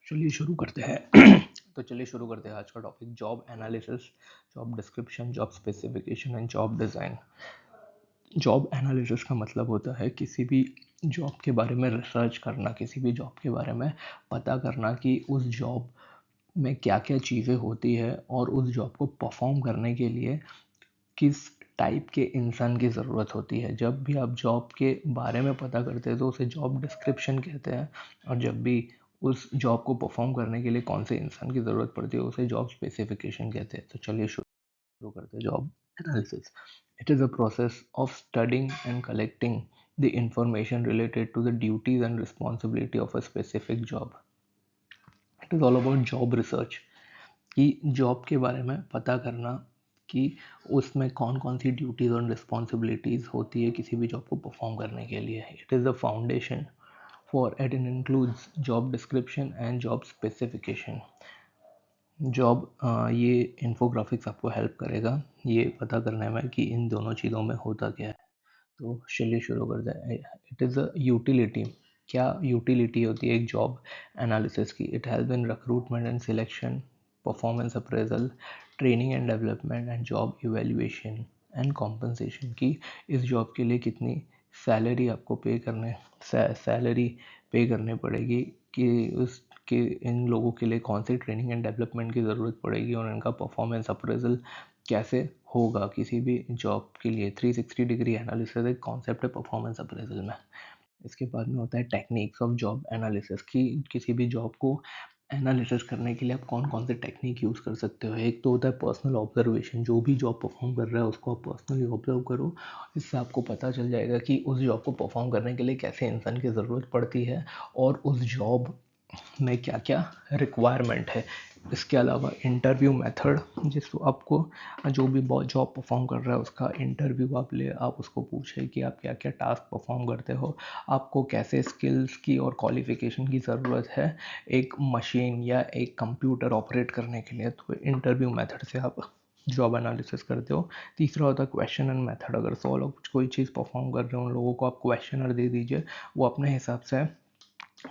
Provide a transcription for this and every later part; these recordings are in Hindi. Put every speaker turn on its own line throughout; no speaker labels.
चलिए शुरू करते हैं। तो चलिए शुरू करते हैं आज का topic, job analysis, job description, job specification and job design. Job analysis का मतलब होता है किसी भी जॉब के बारे में रिसर्च करना, किसी भी जॉब के बारे में पता करना कि उस जॉब में क्या क्या चीज़ें होती है और उस जॉब को परफॉर्म करने के लिए किस टाइप के इंसान की ज़रूरत होती है। जब भी आप जॉब के बारे में पता करते हैं तो उसे जॉब डिस्क्रिप्शन कहते हैं, और जब भी उस जॉब को परफॉर्म करने के लिए कौन से इंसान की ज़रूरत पड़ती है उसे जॉब स्पेसिफिकेशन कहते हैं। तो चलिए शुरू करते हैं। Job analysis, it is a process of studying and collecting the information related to the duties and responsibility of a specific job. It is all about job research, कि जॉब के बारे में पता करना कि उसमें कौन कौन सी ड्यूटीज़ और रिस्पॉन्सिबिलिटीज़ होती है किसी भी जॉब को परफॉर्म करने के लिए। It is the foundation for it includes job description and job specification. Job ये इन्फोग्राफिक्स आपको हेल्प करेगा ये पता करने में कि इन दोनों चीज़ों में होता क्या है। तो चलिए शुरू करते हैं। इट इज़ अ यूटिलिटी, क्या यूटिलिटी होती है एक जॉब एनालिसिस की। It help in recruitment and selection, performance appraisal, training and development and job evaluation and compensation, की इस जॉब के लिए कितनी सैलरी आपको सैलरी पे करने पड़ेगी, कि उसके इन लोगों के लिए कौन सी ट्रेनिंग एंड डेवलपमेंट की ज़रूरत पड़ेगी, और इनका परफॉर्मेंस अप्रेजल कैसे होगा किसी भी जॉब के लिए। 360 डिग्री एनालिसिस एक कॉन्सेप्ट है परफॉर्मेंस अप्रेजल में। इसके बाद में होता है टेक्निक्स ऑफ जॉब एनालिसिस, की किसी भी जॉब को एनालिसिस करने के लिए आप कौन कौन से टेक्निक यूज़ कर सकते हो। एक तो होता है पर्सनल ऑब्जर्वेशन, जो भी जॉब परफॉर्म कर रहा है उसको आप पर्सनली ऑब्जर्व करो। इससे आपको पता चल जाएगा कि उस जॉब को परफॉर्म करने के लिए कैसे इंसान की ज़रूरत पड़ती है और उस जॉब में क्या क्या रिक्वायरमेंट है। इसके अलावा इंटरव्यू मेथड, जिसको आपको जो भी जॉब परफॉर्म कर रहा है उसका इंटरव्यू आप उसको पूछे कि आप क्या क्या टास्क परफॉर्म करते हो, आपको कैसे स्किल्स की और क्वालिफिकेशन की ज़रूरत है एक मशीन या एक कंप्यूटर ऑपरेट करने के लिए। तो इंटरव्यू मेथड से आप जॉब एनालिसिस करते हो। तीसरा होता है क्वेश्चन एंड मेथड, अगर 100 लोग कोई चीज़ परफॉर्म कर रहे हो उन लोगों को आप क्वेश्चनर दे दीजिए, वो अपने हिसाब से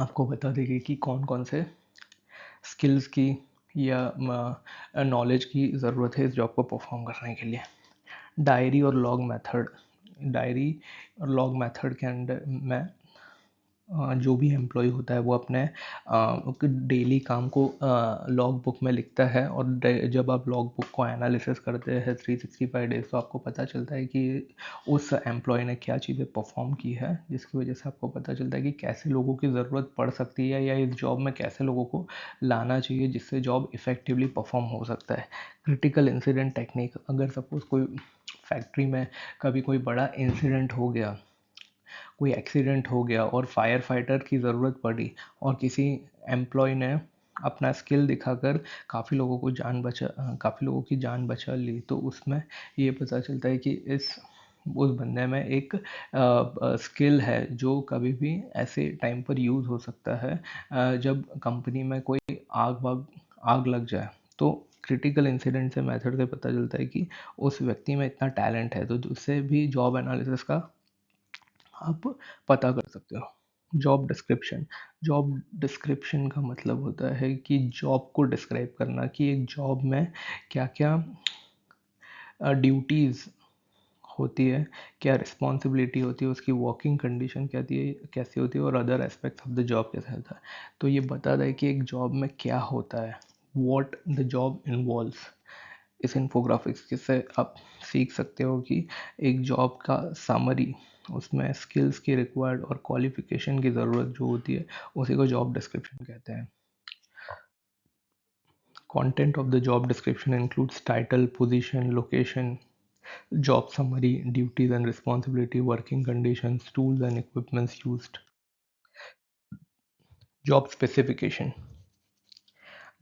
आपको बता देगी कि कौन कौन से स्किल्स की या नॉलेज की ज़रूरत है इस जॉब को परफॉर्म करने के लिए। डायरी और लॉग मेथड, डायरी और लॉग मेथड के अंदर में जो भी एम्प्लॉय होता है वो अपने डेली काम को लॉग बुक में लिखता है, और जब आप लॉग बुक को एनालिसिस करते हैं 365 डेज तो आपको पता चलता है कि उस एम्प्लॉय ने क्या चीज़ें परफॉर्म की है, जिसकी वजह से आपको पता चलता है कि कैसे लोगों की ज़रूरत पड़ सकती है या इस जॉब में कैसे लोगों को लाना चाहिए जिससे जॉब इफ़ेक्टिवली परफॉर्म हो सकता है। क्रिटिकल इंसिडेंट टेक्निक, अगर सपोज़ कोई फैक्ट्री में कभी कोई बड़ा इंसिडेंट हो गया, कोई एक्सीडेंट हो गया और फायर फाइटर की ज़रूरत पड़ी और किसी एम्प्लॉय ने अपना स्किल दिखाकर काफ़ी लोगों की जान बचा ली, तो उसमें ये पता चलता है कि उस बंदे में एक स्किल है जो कभी भी ऐसे टाइम पर यूज़ हो सकता है जब कंपनी में कोई आग लग जाए। तो क्रिटिकल इंसिडेंट से मेथड से पता चलता है कि उस व्यक्ति में इतना टैलेंट है, तो उससे भी जॉब एनालिसिस का आप पता कर सकते हो। जॉब डिस्क्रिप्शन, जॉब डिस्क्रिप्शन का मतलब होता है कि जॉब को डिस्क्राइब करना, कि एक जॉब में क्या क्या ड्यूटीज़ होती है, क्या रिस्पॉन्सिबिलिटी होती है, उसकी वर्किंग कंडीशन कैसी होती है और other aspects of the job कैसा होता है। तो ये बताता है कि एक जॉब में क्या होता है, वॉट द जॉब इन्वॉल्व्स। इस इन्फोग्राफिक्स से आप सीख सकते हो कि एक जॉब का समरी, उसमें स्किल्स की रिक्वायर्ड और क्वालिफिकेशन की ज़रूरत जो होती है उसी को जॉब डिस्क्रिप्शन कहते हैं। Content of the job description includes title, position, location, job summary, duties and responsibility, working conditions, tools and equipments used. Job specification,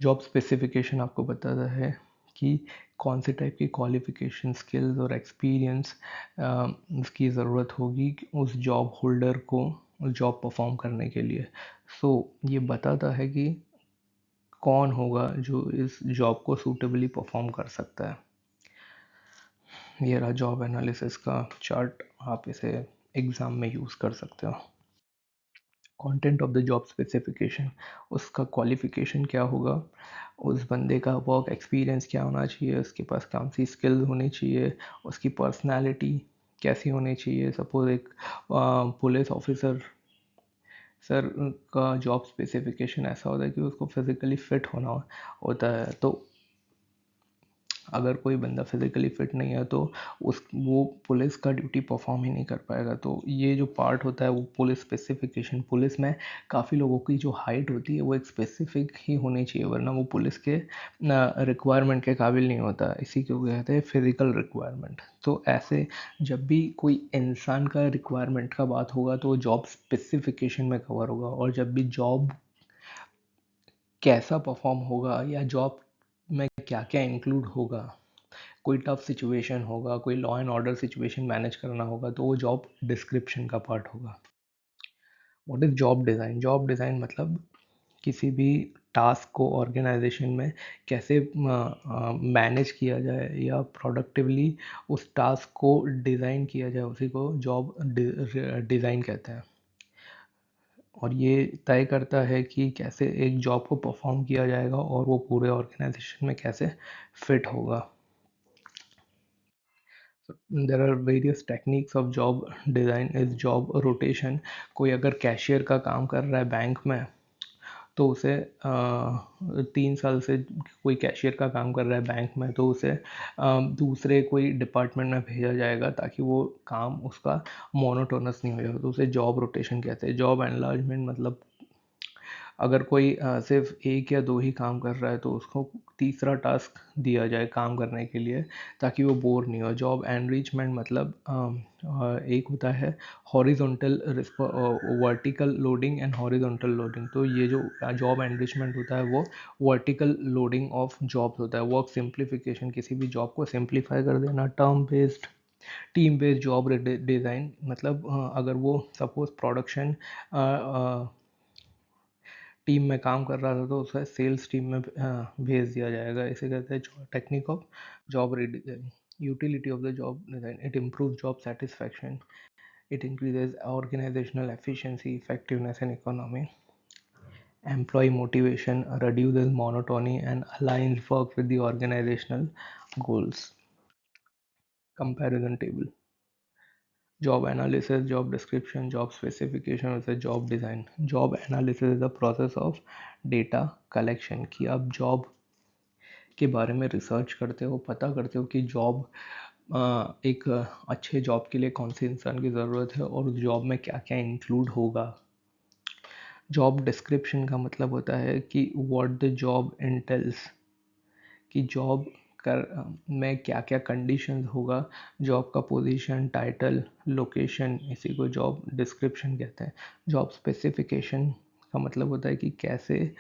job specification आपको बताता है कि कौन से टाइप की क्वालिफिकेशन, स्किल्स और एक्सपीरियंस की ज़रूरत होगी उस जॉब होल्डर को जॉब परफॉर्म करने के लिए। सो ये बताता है कि कौन होगा जो इस जॉब को सूटेबली परफॉर्म कर सकता है। ये रहा जॉब एनालिसिस का चार्ट, आप इसे एग्ज़ाम में यूज़ कर सकते हो। Content of the job specification, उसका क्वालिफिकेशन क्या होगा, उस बंदे का वर्क एक्सपीरियंस क्या होना चाहिए, उसके पास कौन सी स्किल्स होनी चाहिए, उसकी पर्सनालिटी कैसी होनी चाहिए। सपोज एक पुलिस ऑफिसर सर का जॉब स्पेसिफिकेशन ऐसा होता है कि उसको फिज़िकली फिट होना होता है, तो अगर कोई बंदा फिज़िकली फिट नहीं है तो उस वो पुलिस का ड्यूटी परफॉर्म ही नहीं कर पाएगा। तो ये जो पार्ट होता है वो पुलिस स्पेसिफिकेशन, पुलिस में काफ़ी लोगों की जो हाइट होती है वो एक स्पेसिफिक ही होनी चाहिए, वरना वो पुलिस के रिक्वायरमेंट के काबिल नहीं होता। इसी को कहते हैं फिज़िकल रिक्वायरमेंट। तो ऐसे जब भी कोई इंसान का रिक्वायरमेंट का बात होगा तो जॉब स्पेसिफिकेशन में कवर होगा। और जब भी जॉब कैसा परफॉर्म होगा या जॉब में क्या क्या इंक्लूड होगा, कोई टफ सिचुएशन होगा, कोई law and order situation manage करना होगा, तो वो जॉब डिस्क्रिप्शन का पार्ट होगा। What is job design? Job design मतलब किसी भी टास्क को ऑर्गेनाइजेशन में कैसे मैनेज किया जाए या प्रोडक्टिवली उस टास्क को डिज़ाइन किया जाए, उसी को जॉब डिज़ाइन कहते हैं। और ये तय करता है कि कैसे एक जॉब को परफॉर्म किया जाएगा और वो पूरे ऑर्गेनाइजेशन में कैसे फिट होगा। There are various techniques of job design. Is job rotation. कोई अगर कैशियर का काम कर रहा है बैंक में तो उसे 3 साल से कोई कैशियर का काम कर रहा है बैंक में तो उसे दूसरे कोई डिपार्टमेंट में भेजा जाएगा ताकि वो काम उसका मोनोटोनस नहीं हो जाएगा, तो उसे जॉब रोटेशन कहते हैं। जॉब एनलार्जमेंट मतलब अगर कोई सिर्फ एक या दो ही काम कर रहा है तो उसको तीसरा टास्क दिया जाए काम करने के लिए ताकि वो बोर नहीं हो। जॉब एनरिचमेंट मतलब एक होता है horizontal vertical loading and horizontal loading. तो ये जो जॉब एनरिचमेंट होता है वो वर्टिकल लोडिंग ऑफ जॉब्स होता है। वर्क सिंप्लीफिकेशन, किसी भी जॉब को सिंप्लीफाई कर देना। Term based team based job design मतलब अगर वो सपोज प्रोडक्शन टीम में काम कर रहा था तो उसे सेल्स टीम में भेज दिया जाएगा। इसे कहते हैं technique of job redesign. Utility of the job design, it improve job satisfaction, it increases organizational efficiency, effectiveness and economy. Employee motivation, reduces monotony and aligns work with the organizational goals. Comparison table. Job analysis, job description, job specification with a job design. Job analysis is the process of data collection कि आप जॉब के बारे में रिसर्च करते हो, पता करते हो कि जॉब एक अच्छे जॉब के लिए कौन से इंसान की ज़रूरत है और उस जॉब में क्या क्या इंक्लूड होगा। जॉब डिस्क्रिप्शन का मतलब होता है कि व्हाट द जॉब इंटेल्स, कि जॉब कर में क्या क्या कंडीशंस होगा, जॉब का पोजीशन, टाइटल, लोकेशन, इसी को जॉब डिस्क्रिप्शन कहते हैं। जॉब स्पेसिफिकेशन का मतलब होता है कि कैसे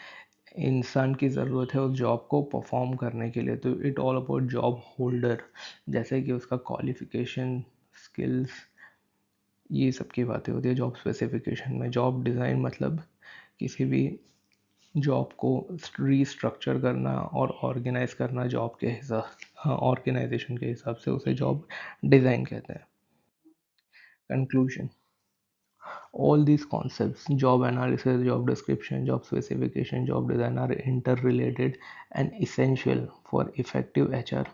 इंसान की ज़रूरत है उस जॉब को परफॉर्म करने के लिए। तो it all about job holder, जैसे कि उसका क्वालिफिकेशन, स्किल्स, ये सब की बातें होती है जॉब स्पेसिफिकेशन में। जॉब डिज़ाइन मतलब किसी भी जॉब को रीस्ट्रक्चर करना और ऑर्गेनाइज करना जॉब के हिसाब ऑर्गेनाइजेशन के हिसाब से, उसे जॉब डिज़ाइन कहते हैं। Conclusion, all these concepts, job analysis, job description, job specification, job design, are interrelated and essential for effective HR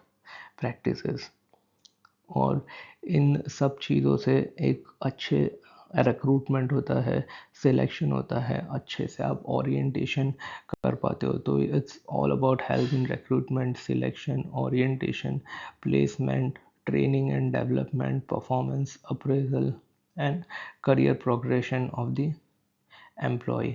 practices। और इन सब चीज़ों से एक अच्छे रिक्रूटमेंट होता है, सिलेक्शन होता है, अच्छे से आप ओरिएंटेशन कर पाते हो। तो it's all about help in recruitment, selection, orientation, placement, training and development, performance appraisal and career progression of the employee।